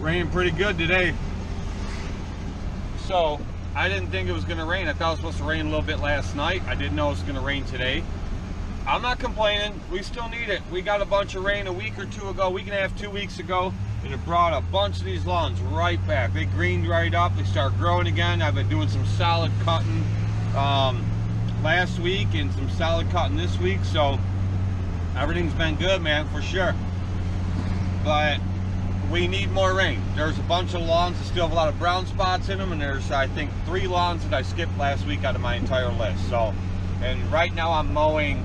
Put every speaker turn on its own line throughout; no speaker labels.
Raining pretty good today. So I didn't think it was going to rain. I thought it was supposed to rain a little bit last night. I didn't know it was going to rain today. I'm not complaining. We still need it. We got a bunch of rain a week or two ago, week and a half, 2 weeks ago, and it brought a bunch of these lawns right back. They greened right up. They start growing again. I've been doing some solid cutting last week and some solid cutting this week, so everything's been good, man, for sure. But we need more rain. There's a bunch of lawns that still have a lot of brown spots in them, and there's, I think, 3 lawns that I skipped last week out of my entire list. So, and right now I'm mowing,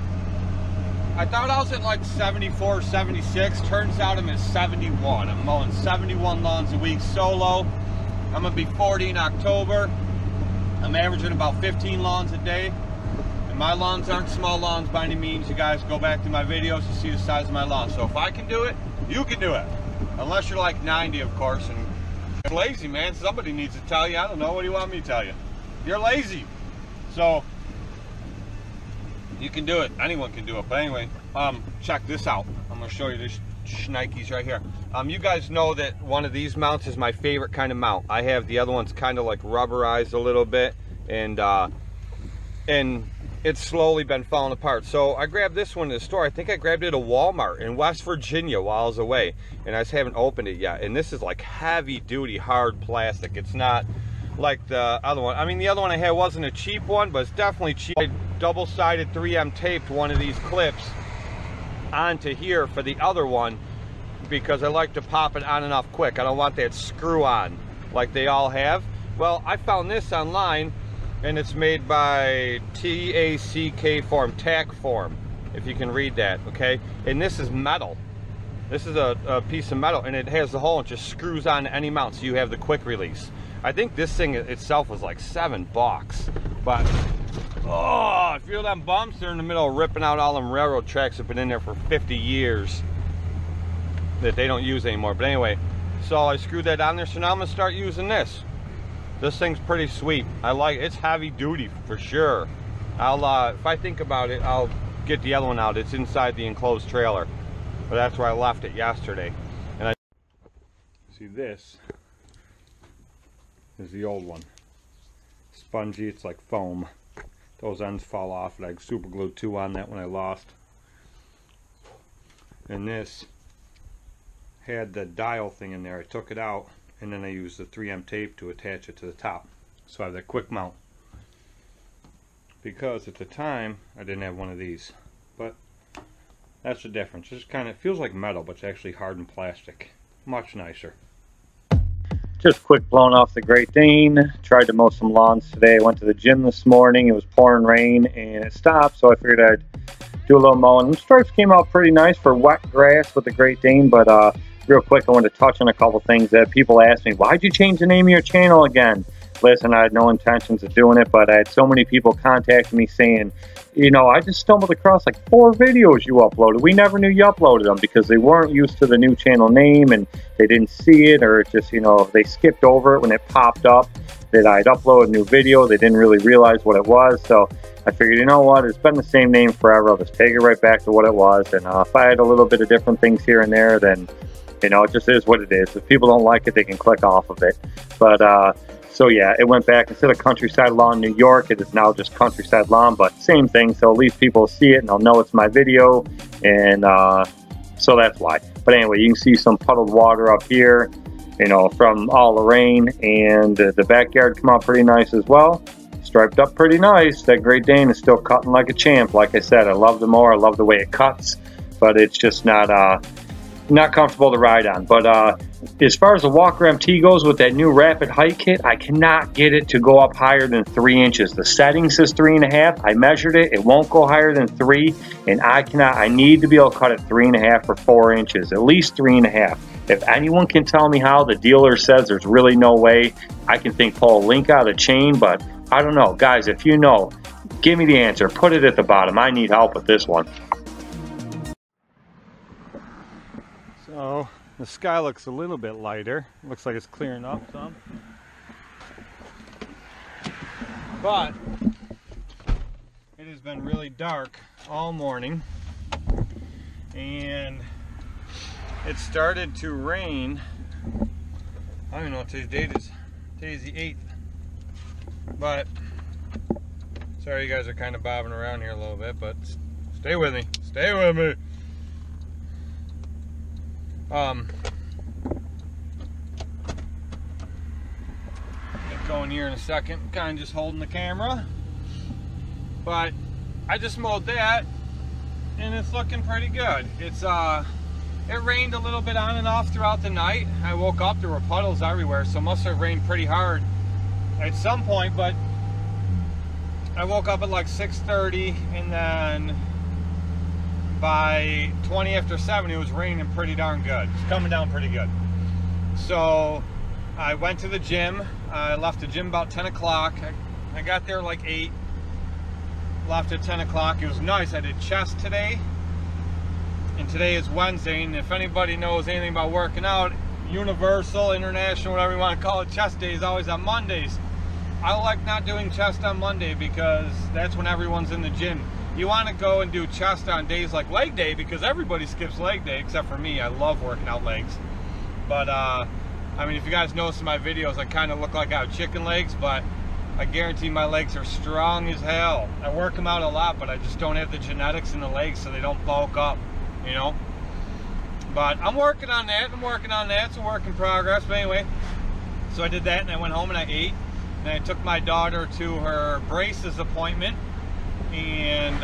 I thought I was at like 74, 76. Turns out I'm at 71. I'm mowing 71 lawns a week solo. I'm gonna be 40 in October. I'm averaging about 15 lawns a day. And my lawns aren't small lawns by any means. You guys go back to my videos to see the size of my lawn. So if I can do it, you can do it. Unless you're like 90, of course, and you're lazy, man. Somebody needs to tell you. I don't know. What do you want me to tell you? You're lazy. So you can do it. Anyone can do it. But anyway, check this out. I'm going to show you this shnikes right here. You guys know that one of these mounts is my favorite kind of mount. I have the other ones kind of like rubberized a little bit, and it's slowly been falling apart. So I grabbed this one in the store. I think I grabbed it at a Walmart in West Virginia while I was away, and I just haven't opened it yet. And this is like heavy duty hard plastic. It's not like the other one. I mean, the other one I had wasn't a cheap one, but it's definitely cheap. I double-sided 3M taped one of these clips onto here for the other one because I like to pop it on and off quick. I don't want that screw on like they all have. Well, I found this online, and it's made by tack form, if you can read that, okay? And this is metal. This is a piece of metal, and it has the hole and just screws on any mount, so you have the quick release. I think this thing itself was like $7, but oh, I feel them bumps. They're in the middle of ripping out all them railroad tracks that have been in there for 50 years that they don't use anymore. But anyway, so I screwed that on there, so now I'm gonna start using this. This thing's pretty sweet. I like it. It's heavy duty for sure. I'll if I think about it, I'll get the other one out. It's inside the enclosed trailer, but that's where I left it yesterday. And I see this is the old one. Spongy. It's like foam. Those ends fall off. I super glued 2 on that when I lost. And this had the dial thing in there. I took it out, and then I used the 3M tape to attach it to the top. So I have that quick mount. Because at the time, I didn't have one of these. But that's the difference. It just kind of feels like metal, but it's actually hardened plastic. Much nicer. Just quick blown off the Great Dane. Tried to mow some lawns today. I went to the gym this morning. It was pouring rain, and it stopped, so I figured I'd do a little mowing. The stripes came out pretty nice for wet grass with the Great Dane, but real quick, I want to touch on a couple things that people ask me. Why'd you change the name of your channel again? Listen, I had no intentions of doing it, but I had so many people contact me saying, you know, I just stumbled across like 4 videos you uploaded. We never knew you uploaded them because they weren't used to the new channel name and they didn't see it, or just, you know, they skipped over it when it popped up that I'd upload a new video. They didn't really realize what it was. So I figured, you know what, it's been the same name forever. I'll just take it right back to what it was. And if I had a little bit of different things here and there, then, you know, it just is what it is. If people don't like it, they can click off of it. But so yeah, it went back. Instead of Countryside Lawn New York, it is now just Countryside Lawn, but same thing. So at least people see it and they'll know it's my video, and so that's why. But anyway, you can see some puddled water up here, you know, from all the rain, and the backyard come out pretty nice as well. Striped up pretty nice. That Great Dane is still cutting like a champ. Like I said, I love the mower. I love the way it cuts, but it's just not comfortable to ride on. But as far as the Walker MT goes with that new Rapid Height Kit, I cannot get it to go up higher than 3 inches. The setting says 3.5. I measured it. It won't go higher than 3, and I need to be able to cut it 3.5 or 4 inches, at least 3.5. If anyone can tell me how, the dealer says there's really no way. I can pull a link out of the chain, but I don't know. Guys, if you know, give me the answer. Put it at the bottom. I need help with this one. So the sky looks a little bit lighter. Looks like it's clearing up some. But it has been really dark all morning, and it started to rain don't even know what today's date is. Today's the 8th. But sorry you guys are kind of bobbing around here a little bit, but stay with me. Stay with me. Get going here in a second. Kind of just holding the camera. But I just mowed that and it's looking pretty good. It's it rained a little bit on and off throughout the night. I woke up, there were puddles everywhere, so it must have rained pretty hard at some point, but I woke up at like 6:30 and then by 20 after 7 it was raining pretty darn good. It's coming down pretty good. So I went to the gym. I left the gym about 10 o'clock. I got there like 8. Left at 10 o'clock. It was nice. I did chest today. And today is Wednesday. And if anybody knows anything about working out, universal, international, whatever you want to call it, chest day is always on Mondays. I like not doing chest on Monday because that's when everyone's in the gym. You want to go and do chest on days like leg day because everybody skips leg day except for me. I love working out legs. But, I mean, if you guys notice in my videos, I kind of look like I have chicken legs, but I guarantee my legs are strong as hell. I work them out a lot, but I just don't have the genetics in the legs so they don't bulk up, you know? But I'm working on that. It's a work in progress. But anyway, so I did that and I went home and I ate. And I took my daughter to her braces appointment. And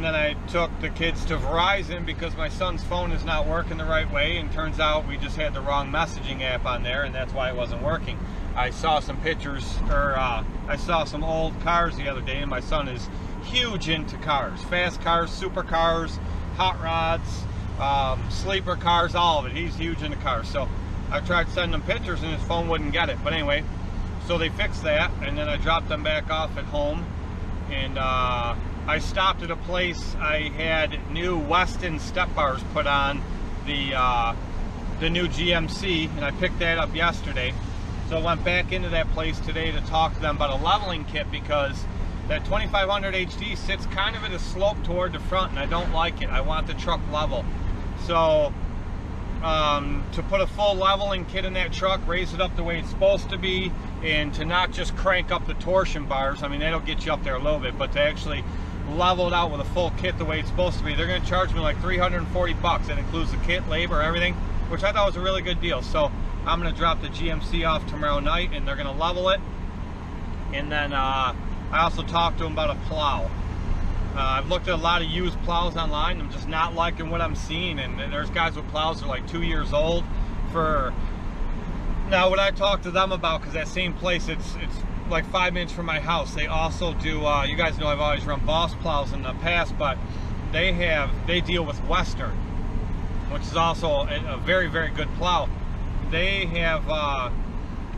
then I took the kids to Verizon because my son's phone is not working the right way, and turns out we just had the wrong messaging app on there, and that's why it wasn't working. I saw some pictures, or I saw some old cars the other day, and my son is huge into cars. Fast cars, supercars, hot rods, sleeper cars, all of it. He's huge into cars. So I tried sending him pictures and his phone wouldn't get it. But anyway, so they fixed that, and then I dropped them back off at home. And I stopped at a place. I had new Weston step bars put on the new GMC, and I picked that up yesterday. So I went back into that place today to talk to them about a leveling kit because that 2500 HD sits kind of at a slope toward the front, and I don't like it. I want the truck level. So to put a full leveling kit in that truck, raise it up the way it's supposed to be, and to not just crank up the torsion bars, I mean, that'll get you up there a little bit, but to actually level it out with a full kit the way it's supposed to be, they're going to charge me like 340 bucks. That includes the kit, labor, everything, which I thought was a really good deal. So I'm going to drop the GMC off tomorrow night, and they're going to level it. And then I also talked to them about a plow. I've looked at a lot of used plows online. I'm just not liking what I'm seeing, and there's guys with plows that are like 2 years old. Now what I talked to them about, because that same place, it's like 5 minutes from my house. They also do, you guys know I've always run Boss plows in the past, but they deal with Western, which is also a very, very good plow. They have a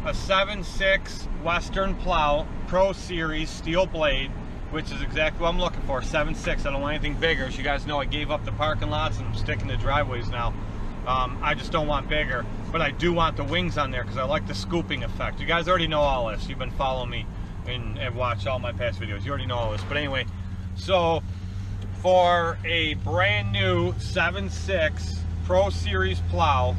7.6 Western plow, Pro Series steel blade, which is exactly what I'm looking for, 7.6. I don't want anything bigger. As you guys know, I gave up the parking lots and I'm sticking to driveways now. I just don't want bigger, but I do want the wings on there because I like the scooping effect. You guys already know all this. You've been following me and watched all my past videos. You already know all this. But anyway, so for a brand new 7.6 Pro Series plow,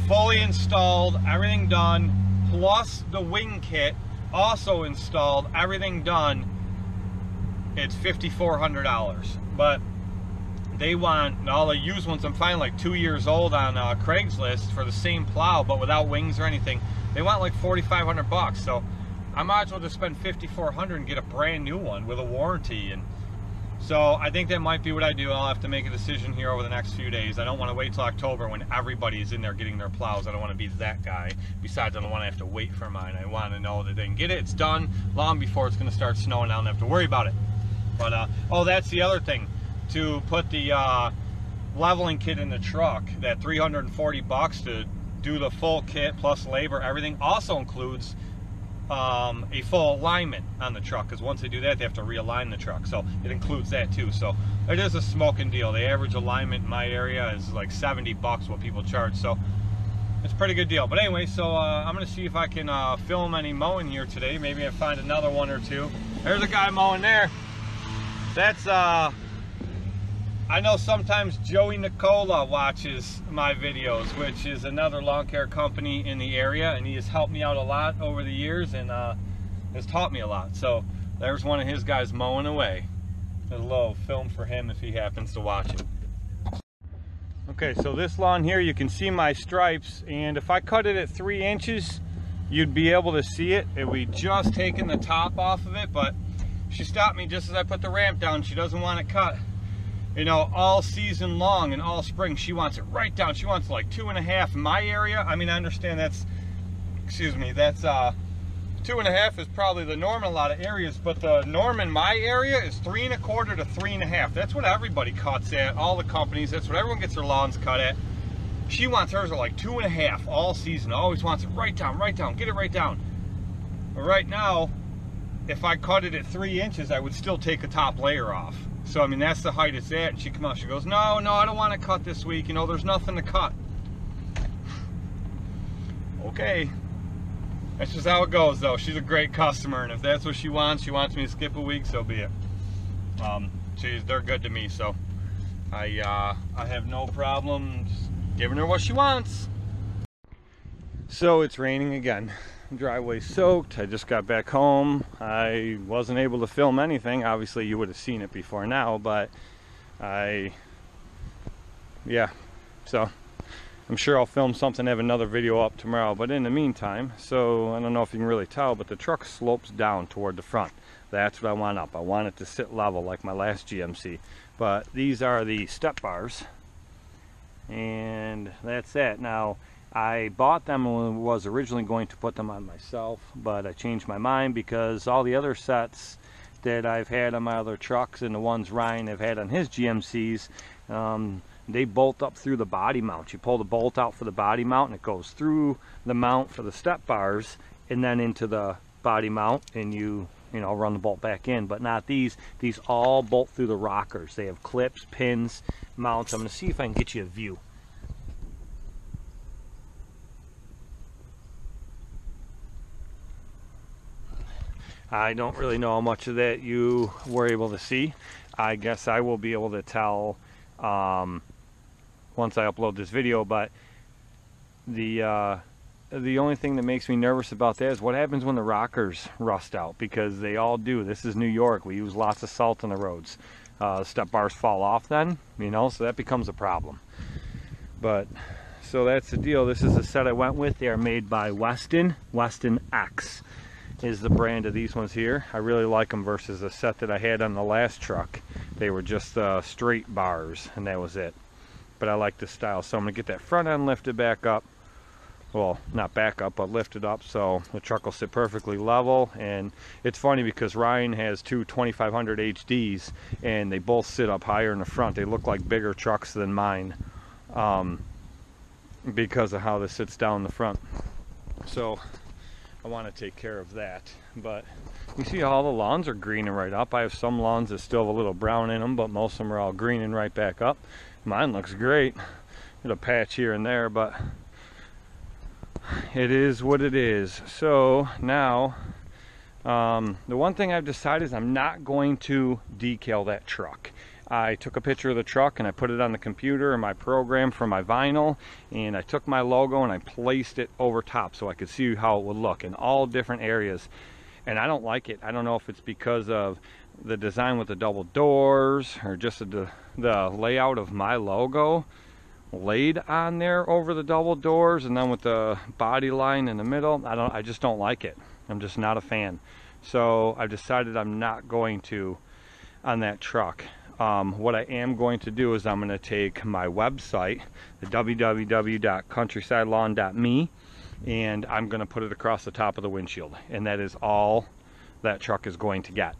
fully installed, everything done, plus the wing kit also installed, everything done, it's $5,400. But they want all the used ones. I'm finding like 2 years old on Craigslist for the same plow, but without wings or anything. They want like 4,500 bucks. So I might as well just spend 5,400 and get a brand new one with a warranty. And so I think that might be what I do. I'll have to make a decision here over the next few days. I don't want to wait till October when everybody's in there getting their plows. I don't want to be that guy. Besides, I don't want to have to wait for mine. I want to know that they can get it. It's done long before it's going to start snowing. I don't have to worry about it. But oh, that's the other thing. To put the leveling kit in the truck, that 340 bucks to do the full kit plus labor, everything, also includes a full alignment on the truck, because once they do that, they have to realign the truck. So it includes that too. So it is a smoking deal. The average alignment in my area is like 70 bucks what people charge. So it's a pretty good deal. But anyway, so I'm going to see if I can film any mowing here today. Maybe I find another one or two. There's a guy mowing there. That's I know sometimes Joey Nicola watches my videos, which is another lawn care company in the area, and he has helped me out a lot over the years and has taught me a lot. So there's one of his guys mowing away. There's a little film for him if he happens to watch it. Okay, so this lawn here, you can see my stripes, and if I cut it at 3 inches, you'd be able to see it. We just taken the top off of it, but she stopped me just as I put the ramp down. She doesn't want it cut. You know, all season long and all spring, she wants it right down. She wants like 2.5 in my area. I mean, I understand that's, excuse me, that's 2.5 is probably the norm in a lot of areas, but the norm in my area is 3.25 to 3.5. That's what everybody cuts at, all the companies. That's what everyone gets their lawns cut at. She wants hers at like 2.5 all season. Always wants it right down, get it right down. But right now, if I cut it at 3 inches, I would still take a top layer off. So, I mean, that's the height it's at. And she comes out, she goes, no, I don't want to cut this week. You know, there's nothing to cut. Okay. That's just how it goes, though. She's a great customer, and if that's what she wants me to skip a week, so be it. They're good to me, so I have no problem just giving her what she wants. So it's raining again. Driveway's soaked. I just got back home. I wasn't able to film anything. Obviously you would have seen it before now, but yeah, so I'm sure I'll film something, have another video up tomorrow. But in the meantime, so I don't know if you can really tell, but the truck slopes down toward the front. That's what I want up. I want it to sit level like my last GMC. But these are the step bars, and that's that. Now, I bought them and was originally going to put them on myself, but I changed my mind because all the other sets that I've had on my other trucks and the ones Ryan have had on his GMCs, they bolt up through the body mount. You pull the bolt out for the body mount and it goes through the mount for the step bars and then into the body mount, and you know, run the bolt back in. But not these. These all bolt through the rockers. They have clips, pins, mounts. I'm going to see if I can get you a view. I don't really know how much of that you were able to see. I guess I will be able to tell once I upload this video, but the only thing that makes me nervous about that is what happens when the rockers rust out, because they all do. This is New York. We use lots of salt on the roads. Step bars fall off then, you know, so that becomes a problem. But so that's the deal. This is the set I went with. They are made by Weston. Weston X is the brand of these ones here. I really like them versus the set that I had on the last truck. They were just straight bars and that was it. But I like this style, so I'm gonna get that front end lifted back up. Well, not back up, but lifted up so the truck will sit perfectly level. And it's funny because Ryan has two 2500 HDs and they both sit up higher in the front. They look like bigger trucks than mine because of how this sits down the front. So I want to take care of that. But you see all the lawns are greening right up. I have some lawns that still have a little brown in them, but most of them are all greening right back up. Mine looks great. Got a patch here and there, but it is what it is. So now the one thing I've decided is I'm not going to decal that truck. I took a picture of the truck and I put it on the computer in my program for my vinyl, and I took my logo and I placed it over top so I could see how it would look in all different areas. And I don't like it. I don't know if it's because of the design with the double doors or just the layout of my logo laid on there over the double doors and then with the body line in the middle. I just don't like it. I'm just not a fan. So I've decided I'm not going to on that truck. What I am going to do is I'm going to take my website, the www.countrysidelawn.me, and I'm going to put it across the top of the windshield, and that is all that truck is going to get.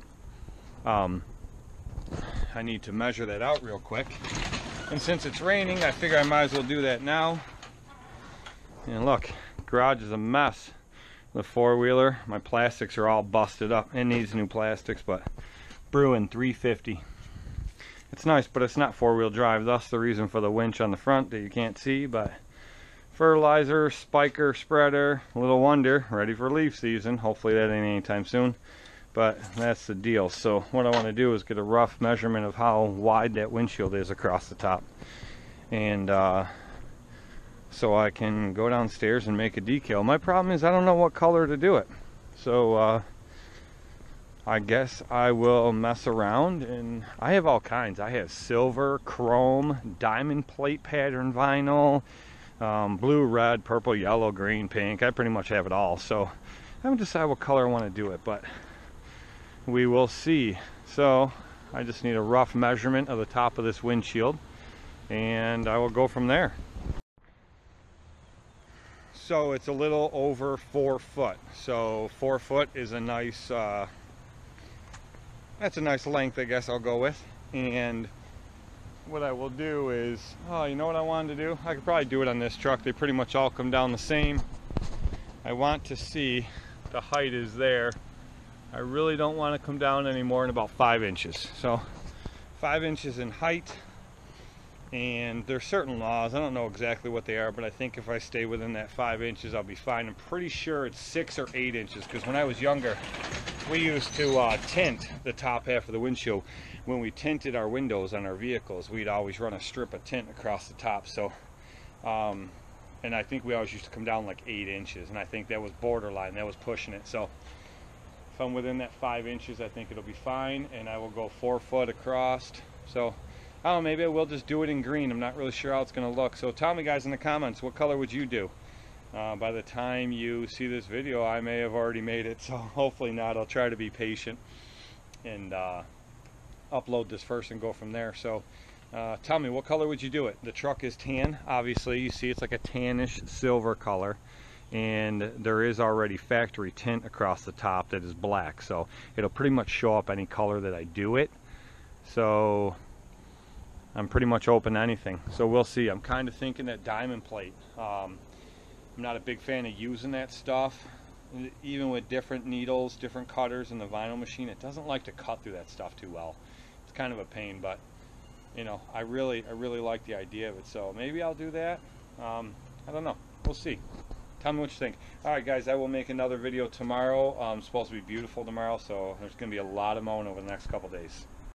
I need to measure that out real quick, and since it's raining I figure I might as well do that now. And look, garage is a mess. The four-wheeler, my plastics are all busted up. It needs new plastics, but Bruin 350. It's nice, but it's not four-wheel drive. That's the reason for the winch on the front that you can't see. But fertilizer, spiker, spreader, little wonder, ready for leaf season. Hopefully that ain't anytime soon. But that's the deal. So what I want to do is get a rough measurement of how wide that windshield is across the top, and so I can go downstairs and make a decal. My problem is I don't know what color to do it, so I guess I will mess around, and I have all kinds. I have silver, chrome, diamond plate pattern vinyl, blue, red, purple, yellow, green, pink. I pretty much have it all. So I haven't decided what color I want to do it, but we will see. So I just need a rough measurement of the top of this windshield, and I will go from there. So it's a little over 4 foot. So 4 foot is a nice, that's a nice length, I guess I'll go with. And what I will do is, oh, you know what I wanted to do? I could probably do it on this truck. They pretty much all come down the same. I want to see the height is there. I really don't want to come down any more than about 5 inches. So 5 inches in height. And there's certain laws, I don't know exactly what they are, but I think if I stay within that 5 inches, I'll be fine. I'm pretty sure it's 6 or 8 inches, because when I was younger, we used to tint the top half of the windshield. When we tinted our windows on our vehicles, we'd always run a strip of tint across the top. So, and I think we always used to come down like 8 inches, and I think that was borderline, that was pushing it. So if I'm within that 5 inches, I think it'll be fine, and I will go 4 foot across. So I don't know, maybe I will just do it in green. I'm not really sure how it's going to look. So tell me, guys, in the comments, what color would you do? By the time you see this video, I may have already made it, so hopefully not. I'll try to be patient and upload this first and go from there. So tell me, what color would you do it? The truck is tan, obviously. You see it's like a tannish silver color, and there is already factory tint across the top that is black, so it'll pretty much show up any color that I do it. So I'm pretty much open to anything, so we'll see. I'm kind of thinking that diamond plate. I'm not a big fan of using that stuff, even with different needles, different cutters in the vinyl machine. It doesn't like to cut through that stuff too well. It's kind of a pain, but you know, I really like the idea of it, so maybe I'll do that. I don't know, we'll see. Tell me what you think. Alright guys, I will make another video tomorrow. It's supposed to be beautiful tomorrow, so there's going to be a lot of mowing over the next couple days.